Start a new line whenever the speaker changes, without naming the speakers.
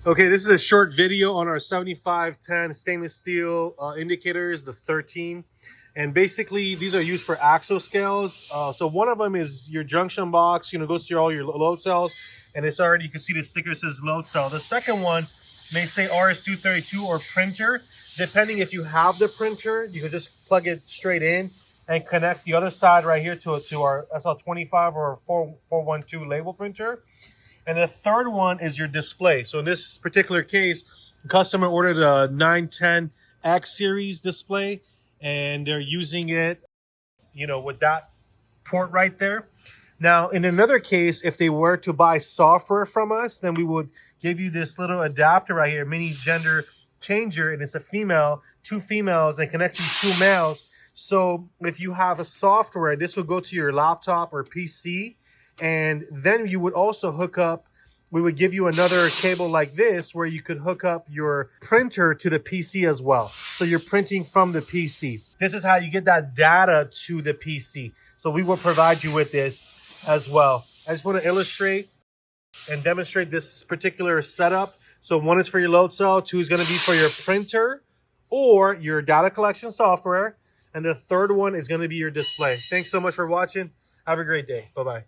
Okay, this is a short video on our 7510 stainless steel indicators, the 13. And basically, these are used for axle scales. So one of them is your junction box, goes through all your load cells. And it's already, you can see the sticker says load cell. The second one may say RS-232 or printer. Depending if you have the printer, you can just plug it straight in and connect the other side right here to our SL-25 or 412 label printer. And the third one is your display. So in this particular case, the customer ordered a 910X series display, and they're using it, with that port right there. Now, in another case, if they were to buy software from us, then we would give you this little adapter right here, mini gender changer, and it's a female, two females, and connects these two males. So if you have a software, this will go to your laptop or PC. And then you would also hook up, we would give you another cable like this where you could hook up your printer to the PC as well. So you're printing from the PC. This is how you get that data to the PC. So we will provide you with this as well. I just want to illustrate and demonstrate this particular setup. So one is for your load cell, two is going to be for your printer or your data collection software, and the third one is going to be your display. Thanks so much for watching. Have a great day. Bye-bye.